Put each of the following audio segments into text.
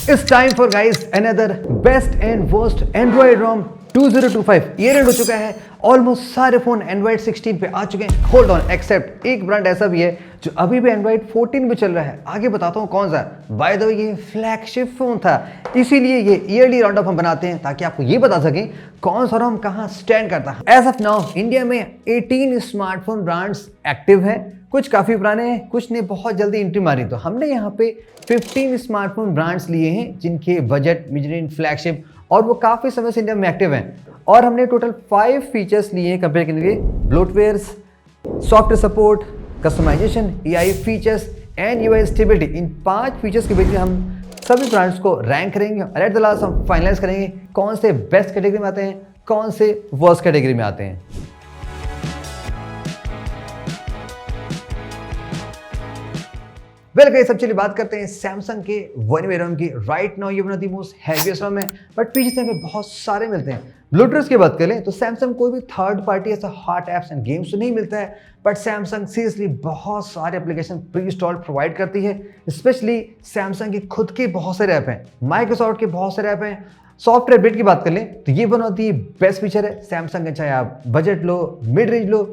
It's time for guys another best and worst Android ROM 2025 year and हो चुका है। Almost सारे phone Android 16 पे आ चुके हैं। होल्ड ऑन, एक्सेप्ट एक ब्रांड ऐसा भी है जो अभी भी Android 14 पे चल रहा है। आगे बताता हूँ कौन सा। बाय द वे ये फ्लैगशिप फोन था, इसीलिए ये ईयरली राउंड अप हम बनाते हैं ताकि आपको ये बता सकें कौन सा ROM कहाँ स्टैंड करता है। एज ऑफ नाउ इंडिया में 18 स्मार्टफोन ब्रांड्स एक्टिव हैं। कुछ काफ़ी पुराने हैं, कुछ ने बहुत जल्दी एंट्री मारी। तो हमने यहाँ पे 15 स्मार्टफोन ब्रांड्स लिए हैं जिनके बजट, मिड रेंज, फ्लैगशिप और वो काफ़ी समय से इंडिया में एक्टिव हैं। और हमने टोटल 5 फीचर्स लिए हैं कंपेयर करने के लिए। Bloatwares, software support, customization, AI features and UI stability. इन 5 फीचर्स के बीच में हम सभी ब्रांड्स को रैंक करेंगे और एट द लास्ट हम फाइनलाइज करेंगे कौन से बेस्ट कैटेगरी में आते हैं, कौन से वर्स्ट कैटेगरी में आते हैं। वेल गाइस, अब चलिए बात करते हैं सैमसंग के वन वे ROM की। राइट नाउ ये one of the most heaviest ROM है, बट फीचर्स यहाँ पे बहुत सारे मिलते हैं। ब्लूटूथ की बात करें तो सैमसंग कोई भी थर्ड पार्टी ऐसा हॉट एप्स एंड गेम्स तो नहीं मिलता है, बट सैमसंग सीरियसली बहुत सारे एप्लीकेशन प्री इंस्टॉल्ड प्रोवाइड करती है। स्पेशली सैमसंग के खुद के बहुत सारे ऐप हैं, माइक्रोसॉफ्ट के बहुत सारे ऐप हैं। सॉफ्टवेयर अपडेट की बात कर लें तो ये one of the best feature है सैमसंग का। चाहे आप बजट लो, मिड रेंज लो,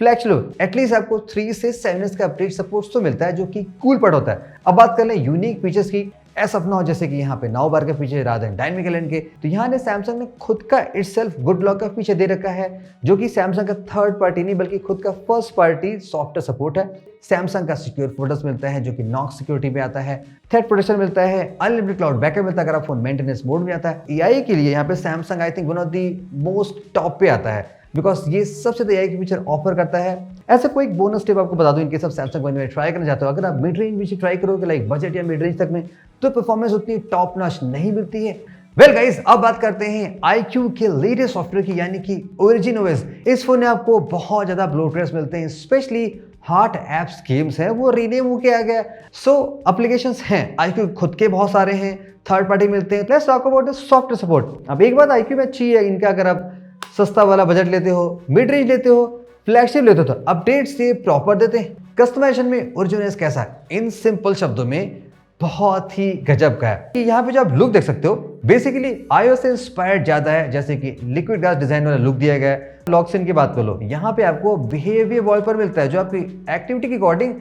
फ्लैक्स लो, एटलीस्ट आपको 3 से 7 इयर्स का अपडेट सपोर्ट तो मिलता है, जो कि कूल पार्ट होता है। अब बात कर लें यूनिक फीचर्स की। एस ऑफ नाउ जैसे कि यहाँ पे 9 बार का फीचर रादर डायनामिक एलिमेंट के, तो यहाँ ने सैमसंग ने खुद का इटसेल्फ गुड लॉक का फीचर दे रखा है, जो कि सैमसंग का थर्ड पार्टी नहीं बल्कि खुद का फर्स्ट पार्टी सॉफ्टवेयर सपोर्ट है। सैमसंग का सिक्योर फोल्डर्स मिलता है जो कि नॉक्स सिक्योरिटी में आता है, थ्रेट प्रोटेक्शन मिलता है, अनलिमिटेड क्लाउड बैकअप मिलता है अगर आप फोन मेंटेनेंस मोड में आता है। AI के लिए यहाँ पे Samsung I think one of the most top पे आता है, बिकॉज ये सबसे ज़्यादा AI की फीचर ऑफर करता है। ऐसा कोई एक बोनस टिप आपको बता दूं, इनके सब सैमसंग वन में ट्राई करना चाहते हो, अगर आप मिड रेंज भी ट्राई करोगे लाइक बजट या मिड रेंज तक में, तो परफॉर्मेंस उतनी टॉप नॉच नहीं मिलती है। वेल गाइस, अब बात करते हैं iQOO के लेटेस्ट सॉफ्टवेयर की, यानी कि Origin OS। इस फोन में आपको बहुत ज़्यादा ब्लोटवेयर्स मिलते हैं, स्पेशली हॉट एप्स गेम्स हैं वो रीनेम होके आ गया। सो एप्लीकेशंस हैं iQOO खुद के बहुत सारे हैं, थर्ड पार्टी मिलते हैं। Let's talk about the software support. अब एक बात iQOO में अच्छी है इनका, अगर आप सस्ता वाला बजट लेते हो, मिड रेंज लेते हो, फ्लैगशिप लेते हो तो अपडेट्स से प्रॉपर देते हैं। कस्टमाइजेशन में Origin OS कैसा है, इन सिंपल शब्दों में बहुत ही गजब का है। यहाँ पे जो आप लुक देख सकते हो बेसिकली iOS से इंस्पायर्ड ज्यादा है, जैसे कि लिक्विड ग्लास डिजाइन वाला लुक दिया गया है। लॉक्स इन की बात कर लो, यहाँ पे आपको बिहेवियर वॉलपेपर मिलता है जो आपकी एक्टिविटी के अकॉर्डिंग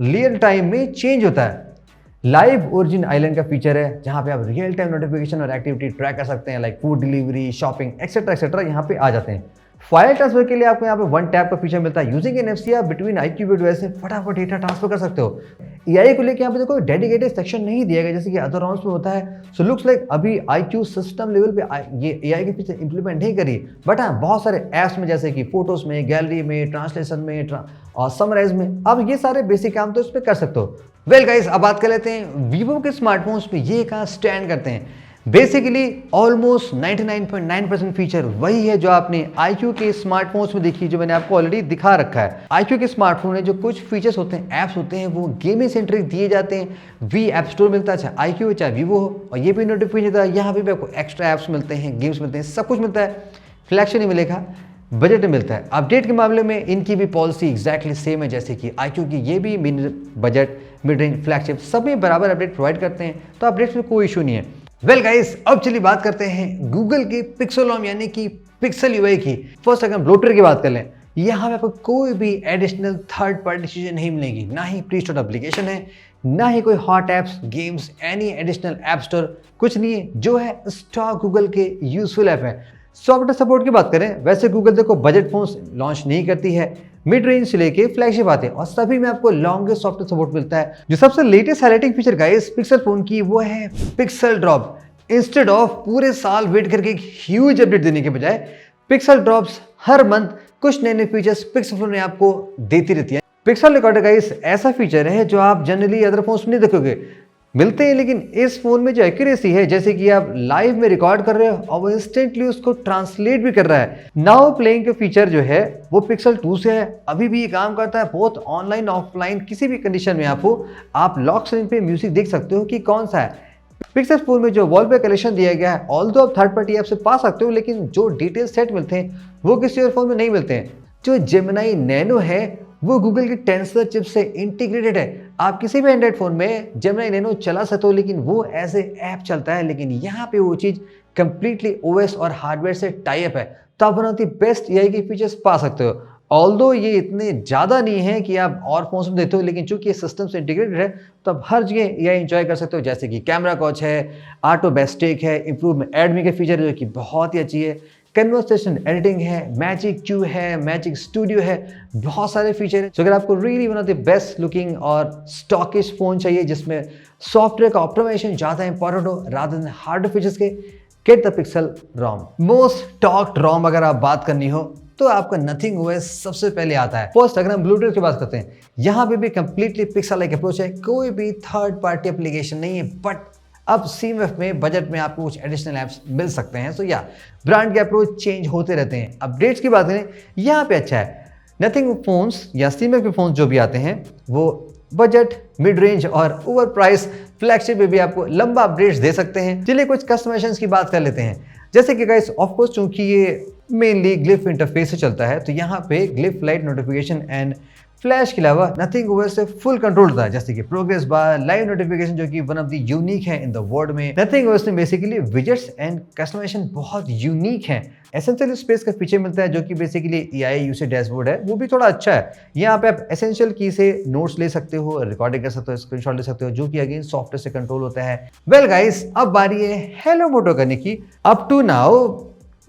रियल टाइम में चेंज होता है। लाइव ओरिजिन आइलैंड का फीचर है जहाँ पे आप रियल टाइम नोटिफिकेशन और एक्टिविटी ट्रैक कर सकते हैं, like food delivery, shopping etcetera यहाँ पे आ जाते हैं। फाइल ट्रांसफर के लिए आपको यहाँ पे वन टैप का फीचर मिलता है। यूजिंग NFC आप बिटवीन iQOO डिवाइस से फटाफट डेटा ट्रांसफर कर सकते हो। AI को लेकर यहाँ पे कोई डेडिकेटेड सेक्शन नहीं दिया गया जैसे कि अदर ROMs में होता है। सो लुक्स लाइक अभी iQOO सिस्टम लेवल पे ये AI के फीचर इंप्लीमेंट नहीं करी, बट हाँ बहुत सारे ऐप्स में जैसे कि फोटोज में, गैलरी में, ट्रांसलेशन में और समराइज में आप ये सारे बेसिक काम तो इस पर कर सकते हो। वेल गाइस, अब बात कर लेते हैं वीवो के स्मार्टफोन्स पे ये कहाँ स्टैंड करते हैं। बेसिकली ऑलमोस्ट 99.9% फीचर वही है जो आपने iQOO के स्मार्टफोन्स में देखी, जो मैंने आपको ऑलरेडी दिखा रखा है। iQOO के स्मार्टफोन में जो कुछ फीचर्स होते हैं, ऐप्स होते हैं, वो गेमिंग सेंट्रिक दिए जाते हैं। वी ऐप स्टोर मिलता है, चाहे iQOO चाहे वीवो हो, और ये भी नोटिफिकेशन देता है। यहाँ भी आपको एक्स्ट्रा ऐप्स मिलते हैं, गेम्स मिलते हैं, सब कुछ मिलता है। फ्लैगशिप नहीं मिलेगा, बजट में मिलता है। अपडेट के मामले में इनकी भी पॉलिसी एग्जैक्टली सेम है जैसे कि iQOO की। ये भी बजट, मिड रेंज, फ्लैगशिप सब में बराबर अपडेट प्रोवाइड करते हैं, तो अपडेट्स में कोई इशू नहीं है। वेल गाइस, अब चलिए बात करते हैं गूगल के पिक्सल ROM यानी कि पिक्सल UI की। फर्स्ट अगर ब्लोटवेयर की बात कर लें, यहाँ पे आपको कोई भी एडिशनल थर्ड पार्टी चीजें नहीं मिलेगी, ना ही प्री इंस्टॉल्ड एप्लीकेशन है, ना ही कोई hot apps, games, any additional app store, कुछ नहीं है। जो है स्टॉक गूगल के यूजफुल ऐप है। सॉफ्टवेयर सपोर्ट की बात करें, वैसे गूगल देखो बजट फोन्स लॉन्च नहीं करती है, मिड रेंज से लेके फ्लैगशिप आते हैं और सभी में आपको लॉन्गेस्ट सॉफ्टवेयर सपोर्ट मिलता है। जो सबसे latest highlighting feature guys pixel phone की वो है पिक्सल ड्रॉप। इंस्टेड ऑफ पूरे साल वेट करके एक ह्यूज अपडेट देने के बजाय पिक्सल ड्रॉप्स हर मंथ कुछ नए नए फीचर्स पिक्सल फोन में आपको देती रहती है। पिक्सल रिकॉर्डर गाइस ऐसा फीचर है जो आप जनरली अदर फोन्स में नहीं देखोगे, मिलते हैं, लेकिन इस फोन में जो एक्यूरेसी है, जैसे कि आप लाइव में रिकॉर्ड कर रहे हो और वो इंस्टेंटली उसको ट्रांसलेट भी कर रहा है। नाउ प्लेइंग का फीचर जो है वो पिक्सल 2 से है, अभी भी ये काम करता है बहुत ऑनलाइन ऑफलाइन किसी भी कंडीशन में। आप लॉक स्क्रीन पे म्यूजिक देख सकते हो कि कौन सा है। पिक्सल फोन में जो वॉलपेपर कलेक्शन दिया गया है, ऑल्दो आप थर्ड पार्टी ऐप से पा सकते हो, लेकिन जो डिटेल सेट मिलते हैं वो किसी और फोन में नहीं मिलते हैं। जो जेमिनी नैनो है वो गूगल की टेंसर चिप से इंटीग्रेटेड है। आप किसी भी एंड्रॉइड फोन में जेमिनी नैनो चला सकते हो, लेकिन वो एज ए ऐप चलता है। लेकिन यहाँ पे वो चीज़ कंप्लीटली ओएस और हार्डवेयर से टाई अप है, तो आप one of the best AI की फीचर्स पा सकते हो। ऑल्दो ये इतने ज़्यादा नहीं है कि आप और फोन में देते हो, लेकिन चूंकि ये सिस्टम से इंटीग्रेटेड है तो आप हर जगह एआई एंजॉय कर सकते हो। जैसे कि कैमरा कॉच है, ऑटो बेस्टेक है, इम्प्रूव एडमी के फीचर जो कि बहुत ही अच्छी है, कन्वर्सेशन एडिटिंग है, मैजिक क्यू है, मैजिक स्टूडियो है, बहुत सारे फीचर हैं। तो अगर आपको really one of the best looking और स्टॉकिश फोन चाहिए जिसमें सॉफ्टवेयर का ऑप्टिमाइजेशन ज़्यादा इंपॉर्टेंट हो रादर देन हार्डवेयर फीचर्स के, get the pixel ROM. Most talked ROM अगर आप बात करनी हो तो आपका नथिंग ओएस सबसे पहले आता है। फर्स्ट अगर हम ब्लूटूथ की बात करते हैं, यहाँ पे भी कंप्लीटली पिक्सल लाइक अप्रोच है, कोई भी थर्ड पार्टी एप्लीकेशन नहीं है। बट अब CMF में बजट में आपको कुछ एडिशनल ऐप्स मिल सकते हैं। सो या ब्रांड के अप्रोच चेंज होते रहते हैं। अपडेट्स की बात करें, यहाँ पे अच्छा है, नथिंग फोन्स या CMF के फोन्स जो भी आते हैं वो बजट, मिड रेंज और ओवर प्राइस फ्लैगशिप में भी आपको लंबा अपडेट्स दे सकते हैं। चलिए कुछ कस्टमाइजेशन की बात कर लेते हैं। जैसे कि गाइस ऑफ कोर्स चूंकि ये मेनली ग्लिफ इंटरफेस से चलता है, तो यहाँ पे glyph light notification and flash के अलावा नथिंग ओएस से फुल कंट्रोल था, जैसे कि प्रोग्रेस बार, लाइव नोटिफिकेशन जो कि वन ऑफ द यूनिक है इन द वर्ल्ड में। नथिंग ओएस में बेसिकली विजेट्स एंड कस्टमाइजेशन बहुत यूनिक है। एसेंशियल स्पेस का फीचर मिलता है जो कि बेसिकली एआई यूसेज डैशबोर्ड है, वो भी थोड़ा अच्छा है। यहाँ पे आप एसेंशियल की से नोट्स ले सकते हो, रिकॉर्डिंग कर सकते हो, स्क्रीनशॉट ले सकते हो, जो कि अगेन सॉफ्टवेयर से कंट्रोल होता है। वेल गाइस, अब बारी है हेलो मोटो करने की। अप टू नाउ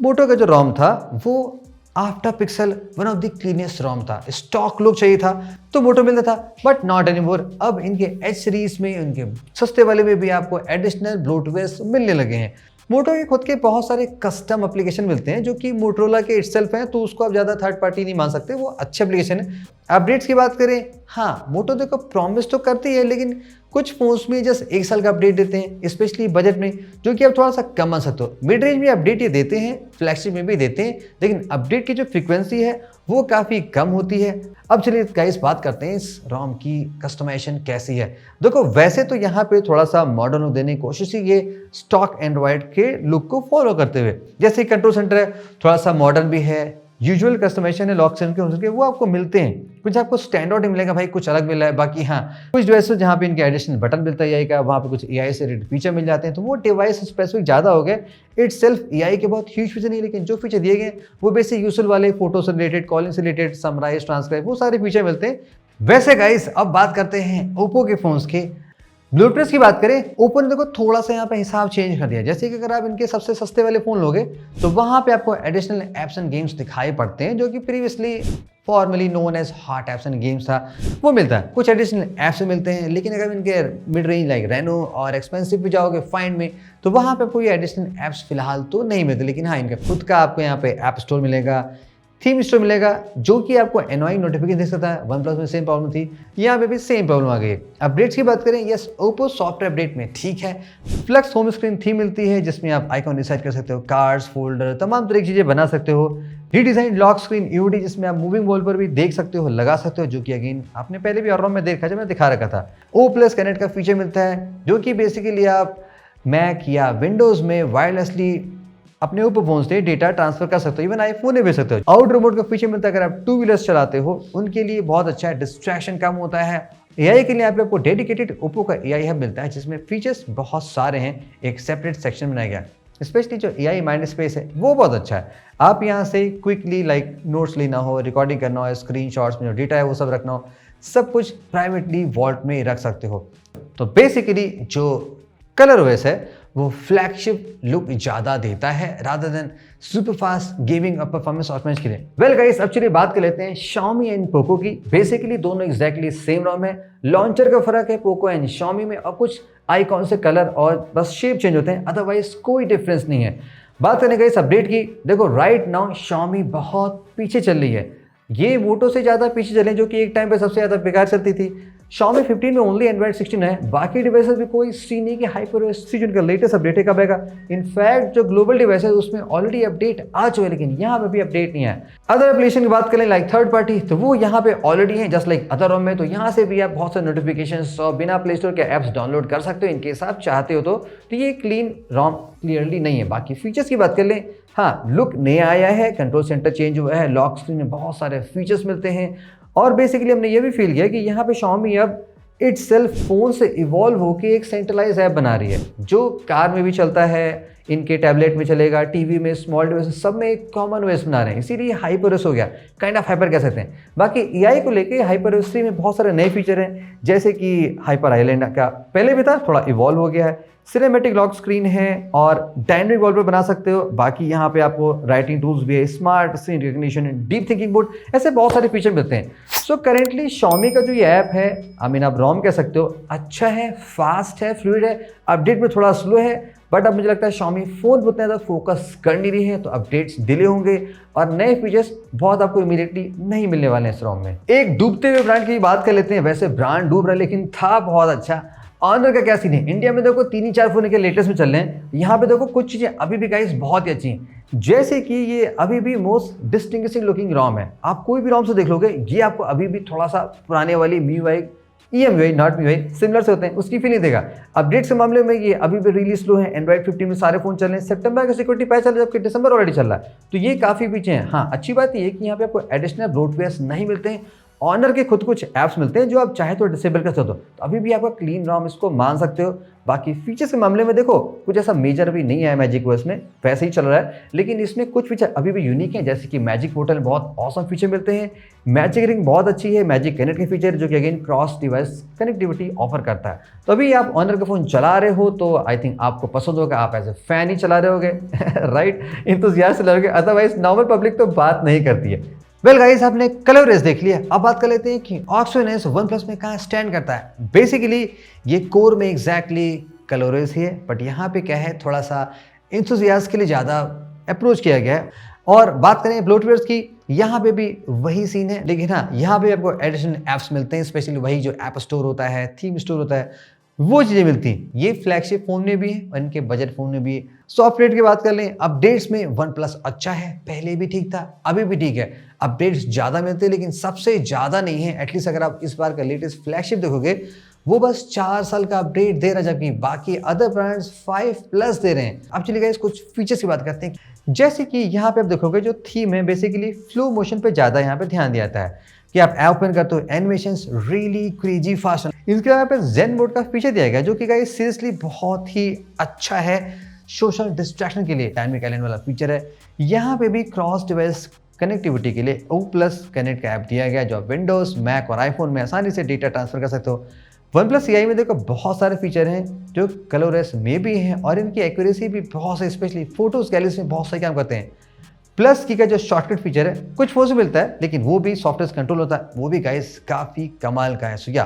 मोटो का जो रॉम था वो after pixel one of the cleanest ROM था। स्टॉक लुक चाहिए था तो मोटो मिलता था, बट नॉट एनीमोर। अब इनके एच सीरीज में, उनके सस्ते वाले में भी आपको एडिशनल ब्लूटूथ मिलने लगे हैं। मोटो के खुद के बहुत सारे कस्टम एप्लीकेशन मिलते हैं जो कि मोटरोला के इटसेल्फ हैं, तो उसको आप ज़्यादा थर्ड पार्टी नहीं मान सकते, वो अच्छे एप्लीकेशन है। अपडेट्स की बात करें, हाँ मोटो देखो प्रॉमिस तो करती है, लेकिन कुछ फोन्स में जस्ट 1 साल का अपडेट देते हैं, स्पेशली बजट में, जो कि आप थोड़ा सा कम मान सकते हो। मिड रेंज में अपडेट ये देते हैं, फ्लैगशिप में भी देते हैं, लेकिन अपडेट की जो फ्रीक्वेंसी है वो काफ़ी कम होती है। अब चलिए गाइस बात करते हैं इस रॉम की कस्टमाइजेशन कैसी है। देखो वैसे तो यहाँ पे थोड़ा सा मॉडर्न लुक देने की कोशिश ही ये स्टॉक एंड्रॉइड के लुक को फॉलो करते हुए, जैसे कंट्रोल सेंटर है थोड़ा सा मॉडर्न भी है, यूजुअल कस्टमाइजेशन है, लॉक सेंटर के वो आपको मिलते हैं। कुछ आपको स्टैंड आउट नहीं मिलेगा भाई, कुछ अलग मिला है। बाकी हाँ कुछ डिवाइस जहाँ पे इनके एडिशनल बटन मिलता है एआई का, वहाँ पे कुछ एआई से रिलेटेड फीचर मिल जाते हैं, तो वो डिवाइस स्पेसिफिक ज़्यादा हो गए। इट्स सेल्फ एआई के बहुत ह्यूज फीचर नहीं, लेकिन जो फीचर दिए गए वो बेसिक यूजुअल वाले फोटो से रिलेटेड, कॉलिंग से रिलेटेड, समराइज, ट्रांसक्राइब, वो सारे फीचर मिलते हैं। वैसे गाइस अब बात करते हैं ओप्पो के फोन्स के। ब्लूटूथ की बात करें, ओप्पो ने देखो थोड़ा सा यहाँ पे हिसाब चेंज कर दिया। जैसे कि अगर आप इनके सबसे सस्ते वाले फ़ोन लोगे तो वहाँ पे आपको एडिशनल एप्स एंड गेम्स दिखाई पड़ते हैं, जो कि previously formally known as hot apps and games था, वो मिलता है। कुछ एडिशनल ऐप्स मिलते हैं, लेकिन अगर इनके मिड रेंज लाइक रेनो और एक्सपेंसिव भी जाओगे फाइंड में, तो वहाँ पे कोई एडिशनल ऐप्स फिलहाल तो नहीं मिलते। लेकिन हाँ इनका खुद का आपको यहाँ पे ऐप स्टोर मिलेगा, थीम स्टोर मिलेगा, जो कि आपको एनोइंग नोटिफिकेशन दे सकता है। वन प्लस में सेम प्रॉब्लम थी, यहाँ पे भी सेम प्रॉब्लम आ गई है। अपडेट्स की बात करें, यस ओप्पो सॉफ्टवेयर अपडेट में ठीक है, फ्लक्स होम स्क्रीन थीम मिलती है जिसमें आप आइकॉन डिसाइड कर सकते हो, कार्ड्स, फोल्डर, तमाम तरह की चीज़ें बना सकते हो। रीडिजाइन लॉक स्क्रीन यूडी जिसमें आप मूविंग वॉल पर भी देख सकते हो, लगा सकते हो, जो कि अगेन आपने पहले भी और में देखा जब मैं दिखा रखा था। ओ प्लस कनेक्ट का फीचर मिलता है, जो कि बेसिकली आप मैक या विंडोज़ में वायरलेसली अपने ओप्पो फोन से डेटा ट्रांसफर कर सकते हो, इवन आईफोन में भेज सकते हो। आउट रिमोट का फीचर मिलता है, अगर आप 2 व्हीलर्स चलाते हो उनके लिए बहुत अच्छा है, डिस्ट्रैक्शन कम होता है। एआई के लिए आपको डेडिकेटेड ओप्पो का एआई हब मिलता है, जिसमें फीचर्स बहुत सारे हैं, एक सेपरेट सेक्शन बनाया गया। स्पेशली जो एआई माइंड स्पेस है वो बहुत अच्छा है। आप यहाँ से क्विकली लाइक नोट्स लेना हो, रिकॉर्डिंग करना हो, स्क्रीनशॉट्स में जो डेटा है वो सब रखना हो, सब कुछ प्राइवेटली वॉल्ट में रख सकते हो। तो बेसिकली जो कलर ओएस है वो फ्लैगशिप लुक ज़्यादा देता है rather than super fast gaming और परफॉर्मेंस ऑटोमेशन के लिए। वेल गाइस, अब चलिए बात कर लेते हैं Xiaomi एंड पोको की। बेसिकली दोनों एग्जैक्टली सेम रॉम है, लॉन्चर का फर्क है पोको एंड Xiaomi में, और कुछ आइकॉन से कलर और बस शेप चेंज होते हैं, अदरवाइज कोई डिफरेंस नहीं है। बात करने का इस अपडेट की, देखो राइट नाउ Xiaomi बहुत पीछे चल रही है, ये मोटो से ज़्यादा पीछे चले, जो कि एक टाइम पे सबसे ज़्यादा बेकार चलती थी। Xiaomi 15 में ओनली एंड्रॉइड 16 है, बाकी डिवाइसेस भी कोई सी नहीं कि HyperOS 3 जिनका लेटेस्ट अपडेट है कब आएगा। इनफैक्ट जो ग्लोबल डिवाइस है उसमें ऑलरेडी अपडेट आ चुके हैं, लेकिन यहाँ पे भी अपडेट नहीं है। अदर एप्लीकेशन की बात करें लाइक थर्ड पार्टी, तो वो यहाँ पे ऑलरेडी है जस्ट लाइक अदर रोम में, तो यहाँ से भी आप बहुत सारे नोटिफिकेशंस और बिना प्ले स्टोर के ऐप्स डाउनलोड कर सकते हो इनकेस आप चाहते हो तो ये क्लीन रोम क्लियरली नहीं है। बाकी फीचर्स की बात कर लें, हाँ लुक नया आया है, कंट्रोल सेंटर चेंज हुआ है, लॉक स्क्रीन में बहुत सारे फीचर्स मिलते हैं, और बेसिकली हमने ये भी फील किया कि यहाँ पे Xiaomi अब इट्स सेल्फ फोन से इवॉल्व होकर एक सेंट्रलाइज ऐप बना रही है जो कार में भी चलता है, इनके टैबलेट में चलेगा, टीवी में, स्मॉल डिवाइस सब में एक कॉमन ओएस बना रहे हैं, इसीलिए हाइपर ओएस हो गया, काइंड ऑफ हाइपर कह सकते हैं। बाकी एआई को लेके हाइपर ओएस 3 में बहुत सारे नए फीचर हैं, जैसे कि हाइपर आइलैंड का पहले भी था, थोड़ा इवॉल्व हो गया है, सिनेमेटिक लॉक स्क्रीन है और डायनेमिक वॉलपेपर बना सकते हो। बाकी यहाँ पे आपको राइटिंग टूल्स भी है, smart screen recognition, deep thinking mode, ऐसे बहुत सारे फीचर मिलते हैं। सो करेंटली Xiaomi का जो ये ऐप है, आप रोम कह सकते हो, अच्छा है, फास्ट है, फ्लूइड है, अपडेट में थोड़ा स्लो है, बट अब मुझे लगता है Xiaomi फोन पर उतना ज़्यादा फोकस कर नहीं रही है, तो अपडेट्स डिले होंगे और नए फीचर्स बहुत आपको इमीडिएटली नहीं मिलने वाले हैं इस रोम में। एक डूबते हुए ब्रांड की बात कर लेते हैं। वैसे ब्रांड डूब रहा है लेकिन था बहुत अच्छा। ऑनर का क्या सीन है, इंडिया में देखो 3-4 फोन के लेटेस्ट में चल रहे हैं, यहाँ पे देखो कुछ चीज़ें अभी भी गाइस बहुत ही अच्छी हैं, जैसे कि ये अभी भी मोस्ट डिस्टिंग्विशिंग लुकिंग रोम है। आप कोई भी रोम से देख लोगे, ये आपको अभी भी थोड़ा सा पुराने वाली MIUI EMUI not MIUI similar से होते हैं, उसकी फीलिंग देगा। अपडेट्स के मामले में ये अभी भी रिलीज स्लो है, एंड्रॉइड 15 में सारे फोन चल रहे हैं, सितंबर का सिक्योरिटी पैच चल रहा है, जबकि दिसंबर ऑलरेडी चल रहा है, तो ये काफ़ी पीछे हैं। हाँ, अच्छी बात ये है कि यहाँ पे आपको एडिशनल ब्लोटवेयर्स नहीं मिलते हैं, ऑनर के खुद कुछ ऐप्स मिलते हैं जो आप चाहे तो डिसेबल कर सकते हो, तो अभी भी आपका क्लीन रोम इसको मान सकते हो। बाकी फीचर्स के मामले में देखो कुछ ऐसा मेजर अभी नहीं आया मैजिक OS में, वैसे ही चल रहा है, लेकिन इसमें कुछ फीचर अभी भी यूनिक हैं, जैसे कि मैजिक पोर्टल में बहुत ऑसम फीचर मिलते हैं, मैजिक रिंग बहुत अच्छी है, मैजिक कनेक्ट के फीचर जो कि again cross device connectivity offer करता है। तो अभी आप ऑनर का फोन चला रहे हो तो आई थिंक आपको पसंद होगा, आप एज ए फैन ही चला रहे होगे राइट, इंतुजियास्ट चला रहे होगे, अदरवाइज नॉर्मल पब्लिक तो बात नहीं करती है। वेल गाइस, आपने कलर रेस देख लिया, अब बात कर लेते हैं कि ऑक्सीजन वन प्लस में कहाँ स्टैंड करता है। बेसिकली ये कोर में एग्जैक्टली कलर रेस ही है, बट यहाँ पे क्या है, थोड़ा सा इंथुजियास्ट के लिए ज़्यादा अप्रोच किया गया है। और बात करें ब्लोटवेयर्स की, यहाँ पे भी वही सीन है, लेकिन हाँ यहाँ पे आपको एडिशनल ऐप्स मिलते हैं, स्पेशली वही जो ऐप स्टोर होता है, थीम स्टोर होता है, वो चीज़ें मिलती हैं। ये फ्लैगशिप फोन में भी है और इनके बजट फोन में भी है। सॉफ्टवेयर की बात कर लें, अपडेट्स में वन प्लस अच्छा है, पहले भी ठीक था, अभी भी ठीक है, अपडेट्स ज़्यादा मिलते हैं लेकिन सबसे ज़्यादा नहीं है। एटलीस्ट अगर आप इस बार का लेटेस्ट फ्लैगशिप देखोगे, वो बस 4 साल का अपडेट दे रहा है, जबकि बाकी अदर ब्रांड्स 5+ दे रहे हैं। अब चलिए गाइस कुछ फीचर्स की बात करते हैं, जैसे कि यहाँ पे आप देखोगे जो थीम है बेसिकली फ्लो मोशन पे ज़्यादा यहाँ पे ध्यान दिया जाता है कि आप ऐप ओपन करते हो, एनिमेशंस रियली क्रेजी फास्ट। इसके अलावा पे जेन मोड का फीचर दिया गया जो कि गाइस सीरियसली बहुत ही अच्छा है सोशल डिस्ट्रैक्शन के लिए। डायनेमिक आइलैंड वाला फीचर है। यहाँ पे भी क्रॉस डिवाइस कनेक्टिविटी के लिए O+ कनेक्ट का ऐप दिया गया जो आप विंडोज, मैक और आईफोन में आसानी से डेटा ट्रांसफर कर सकते हो। OnePlus CI में देखो बहुत सारे फीचर हैं जो कलरलेस में भी हैं और इनकी एक्यूरेसी भी बहुत से, स्पेशली फोटोज गैलरीज में बहुत सही काम करते हैं। प्लस की का जो शॉर्टकट फीचर है कुछ फोन से मिलता है, लेकिन वो भी सॉफ्टवेयर कंट्रोल होता है, वो भी गाइस काफ़ी कमाल का है। सो या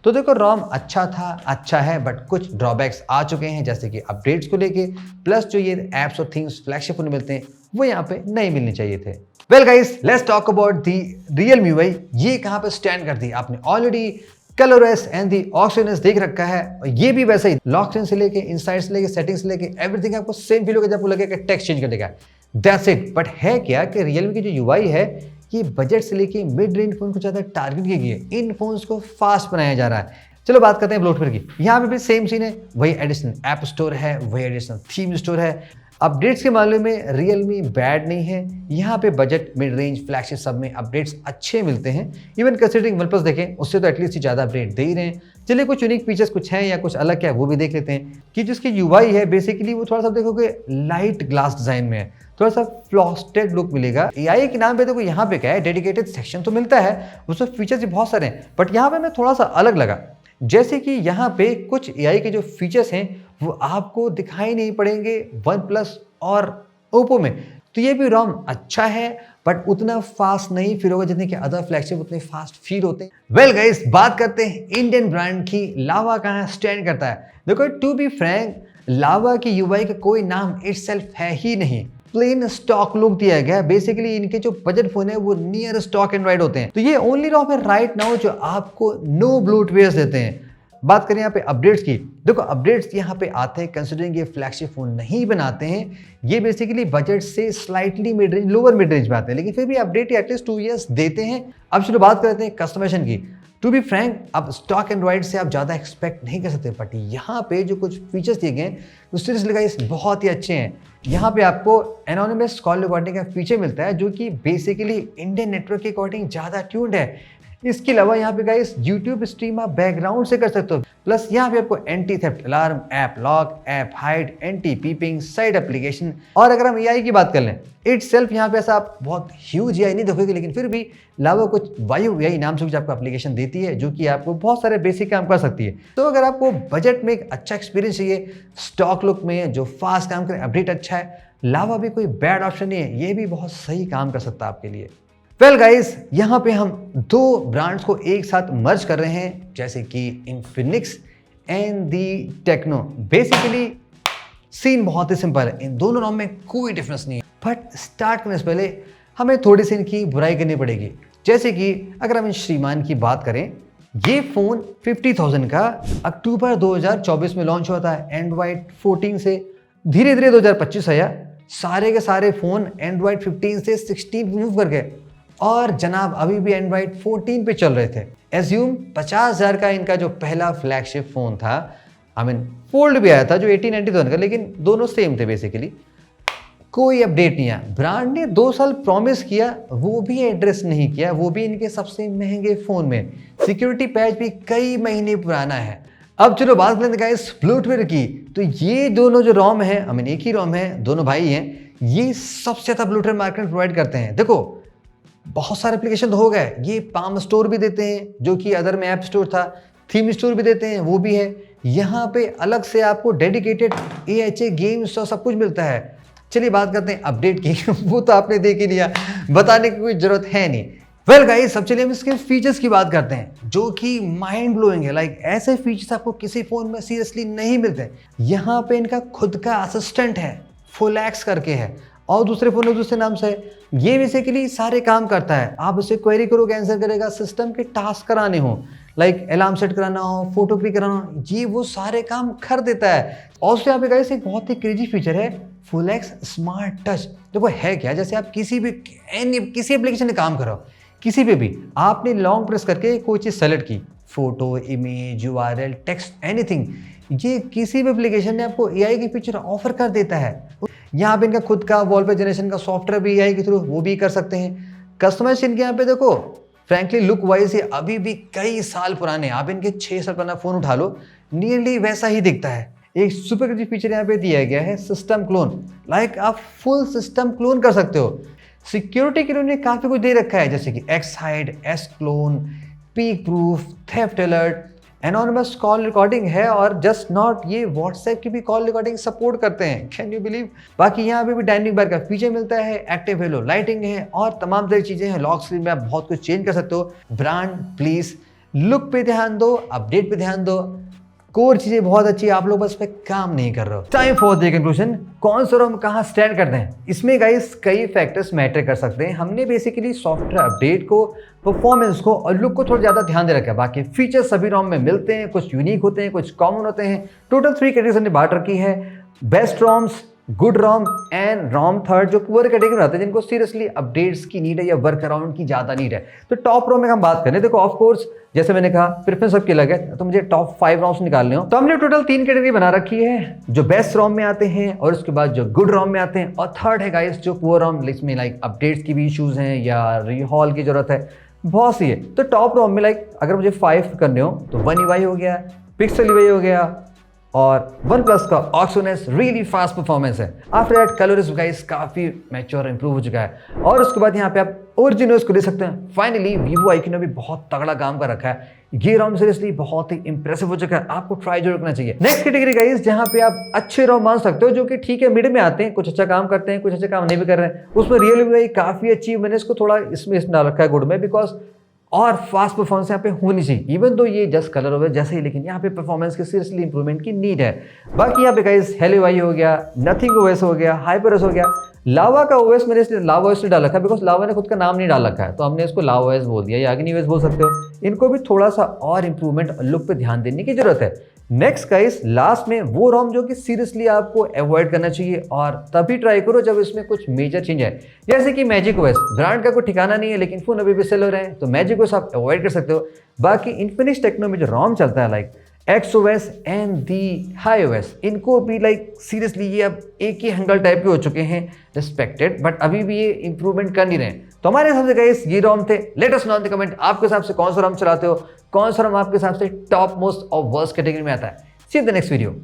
तो देखो रोम अच्छा था, अच्छा है, बट कुछ ड्रॉबैक्स आ चुके हैं, जैसे कि अपडेट्स को लेके, प्लस जो ये ऐप्स और थिंग्स फ्लैगशिप में मिलते हैं वो यहाँ पे नहीं मिलने चाहिए थे। Well guys, let's talk about the real MIUI। ये कहाँ पे स्टैंड करती है। आपने already colourless and the oxygen देख रखा है, और ये भी वैसे ही लॉक स्क्रीन से लेके, इनसाइड से लेके, सेटिंग्स से लेके एवरीथिंग आपको सेम फील होगा जब आपको लगेगा कि टेक्स्ट चेंज कर देगा। That's it. बट है क्या कि रियलमी की जो UI है ये बजट से लेके मिड रेंज फोन को ज़्यादा टारगेट की गई है, इन फोन्स को फास्ट बनाया जा रहा है। चलो बात करते हैं ब्लोटवेयर की। यहाँ पे भी सेम सीन है, वही एडिशनल ऐप स्टोर है, वही एडिशनल थीम स्टोर है। अपडेट्स के मामले में रियलमी बैड नहीं है, यहाँ पे बजट, मिड रेंज, फ्लैगशिप सब में अपडेट्स अच्छे मिलते हैं। इवन कंसिडरिंग वन प्लस देखें, उससे तो एटलीस्ट ज़्यादा अपडेट दे ही रहे हैं। चलिए कुछ यूनिक फीचर्स कुछ हैं या कुछ अलग क्या है वो भी देख लेते हैं कि जिसकी UI है बेसिकली वो थोड़ा सा देखोगे लाइट ग्लास डिजाइन में है, थोड़ा सा फ्रॉस्टेड लुक मिलेगा। AI के नाम पे देखो यहाँ पे क्या है, डेडिकेटेड सेक्शन तो मिलता है, उसमें फीचर्स भी बहुत सारे हैं, बट यहाँ पे मैं थोड़ा सा अलग लगा, जैसे कि यहाँ पे कुछ AI के जो फीचर्स हैं वो आपको दिखाई नहीं पड़ेंगे OnePlus और Oppo में। तो ये भी रोम अच्छा है, बट उतना फास्ट नहीं फील होगा जितने कि अदर फ्लैगशिप उतने फास्ट फील होते हैं। वेल गाइस, बात करते हैं इंडियन ब्रांड की। लावा कहाँ स्टैंड करता है। देखो टू बी फ्रैंक, लावा की UI का कोई नाम इटसेल्फ है ही नहीं, प्लेन स्टॉक लुक दिया गया है। बेसिकली इनके जो बजट फोन है वो नियर स्टॉक एंड्रॉइड होते हैं, तो ये ओनली रोम है राइट नाउ जो आपको नो ब्लोटवेयर्स देते हैं। बात करें यहाँ पे अपडेट्स की, देखो अपडेट्स यहाँ पे आते हैं कंसिडरिंग ये फ्लैगशिप फोन नहीं बनाते हैं, ये बेसिकली बजट से slightly mid range, lower mid range में आते हैं, लेकिन फिर भी अपडेट एटलीस्ट 2 ईयर्स देते हैं। अब चलो बात करते हैं कस्टमाइजेशन की। टू बी फ्रैंक, अब स्टॉक एंड्रॉइड से आप ज़्यादा एक्सपेक्ट नहीं कर सकते, बट यहाँ पे जो कुछ फीचर्स दिए गए हैं उस सीरियसली गाइस बहुत ही अच्छे हैं। यहाँ पे आपको एनोनिमस कॉल रिकॉर्डिंग का फीचर मिलता है जो कि बेसिकली इंडियन नेटवर्क के अकॉर्डिंग ज़्यादा ट्यून्ड है। इसके अलावा यहाँ पे गाइस YouTube स्ट्रीम आप बैकग्राउंड से कर सकते हो। प्लस यहाँ पे आपको anti theft alarm, app lock, app hide, anti peeping, side application. और अगर हम AI की बात कर लें, इट सेल्फ यहाँ पे ऐसा आप बहुत ह्यूज AI नहीं देखोगे, लेकिन फिर भी लावा कुछ वायु AI नाम से कुछ आपको एप्लीकेशन देती है जो कि आपको बहुत सारे बेसिक काम कर सकती है। तो अगर आपको बजट में एक अच्छा एक्सपीरियंस चाहिए, स्टॉक लुक में जो फास्ट काम करे, अपडेट अच्छा है, लावा भी कोई बैड ऑप्शन नहीं है, ये भी बहुत सही काम कर सकता है आपके लिए। वेल गाइस, यहाँ पे हम दो ब्रांड्स को एक साथ मर्ज कर रहे हैं, जैसे कि Infinix and the Tecno. Basically scene बहुत ही सिंपल है, इन दोनों नाम में कोई डिफरेंस नहीं है। बट स्टार्ट करने से पहले हमें थोड़ी सी इनकी बुराई करनी पड़ेगी। जैसे कि अगर हम इन श्रीमान की बात करें, ये फ़ोन 50,000 का अक्टूबर 2024 में लॉन्च हुआ था एंड्रॉयड 14 से। धीरे धीरे 2025 आया, सारे के सारे फ़ोन एंड्रॉयड 15 से 16 मूव कर गए और जनाब अभी भी एंड्रॉयड 14 पे चल रहे थे। एज्यूम 50,000 का इनका जो पहला फ्लैगशिप फ़ोन था, फोल्ड भी आया था जो 1890 का, लेकिन दोनों सेम थे बेसिकली। कोई अपडेट नहीं आया। ब्रांड ने 2 साल प्रॉमिस किया, वो भी एड्रेस नहीं किया, वो भी इनके सबसे महंगे फ़ोन में। सिक्योरिटी पैच भी कई महीने पुराना है। अब चलो बात करें गाइस ब्लूटूथ की, तो ये दोनों जो रोम है, एक ही रोम है, दोनों भाई हैं, ये सबसे ज़्यादा ब्लूटूथ मार्केट प्रोवाइड करते हैं। देखो बहुत सारे एप्लीकेशन तो हो गए, ये पाम स्टोर भी देते हैं जो कि अदर में ऐप स्टोर था, थीम स्टोर भी देते हैं, वो भी है। यहाँ पे अलग से आपको डेडिकेटेड AHA गेम्स और सब कुछ मिलता है। चलिए बात करते हैं अपडेट की वो तो आपने देख ही लिया, बताने की कोई जरूरत है नहीं। वेल गाइस, अब चलिए हम इसके फीचर्स की बात करते हैं जो कि माइंड ब्लोइंग है। लाइक ऐसे फीचर्स आपको किसी फोन में सीरियसली नहीं मिलते। यहाँ पे इनका खुद का असिस्टेंट है, फुलैक्स करके है, और दूसरे फोन में दूसरे नाम से है। ये बेसिकली सारे काम करता है। आप उसे क्वेरी करोगे, आंसर करेगा। सिस्टम के टास्क कराने हो, लाइक अलार्म सेट कराना हो, फोटो क्लिक कराना हो, जी वो सारे काम कर देता है। और उससे यहाँ पे गाइस एक बहुत ही क्रेजी फीचर है, फुलैक्स स्मार्ट टच। देखो है क्या, जैसे आप किसी एप्लीकेशन में काम करो, किसी पे भी आपने लॉन्ग प्रेस करके कोई चीज़ सेलेक्ट की, photo, image, URL, text, anything, ये किसी भी एप्लीकेशन ने आपको AI की फीचर ऑफर कर देता है। यहाँ पे इनका खुद का वॉलपेपर जनरेशन का सॉफ्टवेयर भी AI के थ्रू वो भी कर सकते हैं। कस्टमाइज इनके यहाँ पे देखो, फ्रैंकली लुक वाइज ये अभी भी कई साल पुराने, आप इनके 6 साल पुराना फोन उठा लो, नियरली वैसा ही दिखता है। एक सुपर क्रेजी फीचर यहाँ पे दिया गया है, सिस्टम क्लोन। लाइक आप फुल सिस्टम क्लोन कर सकते हो। सिक्योरिटी के लिए उन्होंने काफी कुछ दे रखा है, जैसे कि X hide, S clone, peak proof, theft alert, anonymous call recording है, और जस्ट नॉट ये व्हाट्सएप की भी कॉल रिकॉर्डिंग सपोर्ट करते हैं। Can you believe. बाकी यहाँ पे भी डायनेमिक बार का फीचर मिलता है, एक्टिव हेलो लाइटिंग है, और तमाम तरह की चीजें हैं। लॉक स्क्रीन में आप बहुत कुछ चेंज कर सकते हो। ब्रांड प्लीज लुक पे ध्यान दो, अपडेट पे ध्यान दो, कोर चीजें बहुत अच्छी है, आप लोग बस पे काम नहीं कर रहे हो। टाइम फॉर द कंक्लूजन, कौन सा रोम कहाँ स्टैंड करते हैं, इसमें गाइस कई फैक्टर्स मैटर कर सकते हैं। हमने बेसिकली सॉफ्टवेयर अपडेट को, परफॉर्मेंस को और लुक को थोड़ा ज्यादा ध्यान दे रखा है। बाकी फीचर्स सभी रोम में मिलते हैं, कुछ यूनिक होते हैं, कुछ कॉमन होते हैं। टोटल 3 कैटेगरीज हमने बांट रखी है, best ROMs, good ROM and ROM third, जो पुअर कैटेगरी में आते हैं, जिनको सीरियसली अपडेट्स की नीड है या वर्क अराउंड की ज्यादा नीड है। तो टॉप रोम में हम बात करें, देखो ऑफ कोर्स जैसे मैंने कहा प्रेफरेंस सबकी अलग है, तो मुझे टॉप 5 रोम्स निकालने हो, तो हमने टोटल 3 कैटेगरी बना रखी है, जो बेस्ट रोम में आते हैं, और उसके बाद जो गुड रोम में आते हैं, और थर्ड है गाइस जो पुअर रोम, इसमें लाइक अपडेट्स की भी इश्यूज हैं या रीहॉल की जरूरत है, बहुत सी है। तो टॉप रोम में लाइक अगर मुझे 5 करने हो तो One UI हो गया, पिक्सल UI हो गया, और OnePlus का Oxygenus रियली फास्ट परफॉर्मेंस है। आफ्टर दैट कलर्स गाइस काफी मैच्योर इंप्रूव हो चुका है, और उसके बाद यहाँ पे आप ओरिजिनल्स को ले सकते हैं। फाइनली Vivo IQ ने भी बहुत तगड़ा काम कर रखा है, ये रोम सीरियसली बहुत ही इंप्रेसिव हो चुका है, आपको ट्राई जरूर करना चाहिए। नेक्स्ट कैटेगरी गाइस जहाँ पे आप अच्छे रोम मान सकते हो, जो कि ठीक है मिड में आते हैं, कुछ अच्छा काम करते हैं, कुछ अच्छा काम नहीं भी कर रहे हैं, उसमें Realme काफी अच्छी, मैंने इसको थोड़ा इसमें डाल रखा है गुड में, बिकॉज और फास्ट परफॉर्मेंस यहाँ पे होनी चाहिए। इवन तो ये जस्ट कलर हो गया जैसे ही, लेकिन यहाँ पे परफॉर्मेंस की सीरियसली इंप्रूवमेंट की नीड है। बाकी यहाँ पे गाइस Hello UI हो गया, नथिंग OS हो गया, HyperOS हो गया, लावा का OS मैंने इसलिए लावा OS डाल रखा है बिकॉज लावा ने खुद का नाम नहीं डाल रखा है, तो हमने इसको लावा OS बोल दिया, या अग्नि OS बोल सकते हो। इनको भी थोड़ा सा और इंप्रूवमेंट लुक पे ध्यान देने की जरूरत है। नेक्स्ट गाइस लास्ट में वो रोम जो कि सीरियसली आपको अवॉइड करना चाहिए, और तभी ट्राई करो जब इसमें कुछ मेजर चेंज है, जैसे कि मैजिक OS। ब्रांड का कोई ठिकाना नहीं है, लेकिन फोन अभी भी सेल हो रहे हैं, तो मैजिक OS आप अवॉइड कर सकते हो। बाकी इन्फिनिक्स टेक्नो में जो रोम चलता है, like XOS and the HiOS, इनको भी लाइक सीरियसली ये अब एक ही हंगल टाइप के हो चुके हैं रिस्पेक्टेड, बट अभी भी ये इंप्रूवमेंट कर नहीं रहे हैं। तो हमारे हिसाब से गाइस ये रोम थे। Let us know in the comment, आपके हिसाब से कौन सा रोम चलाते हो, कौन सा रोम आपके हिसाब से टॉप मोस्ट और वर्स्ट कैटेगरी में आता है। See you in the next video.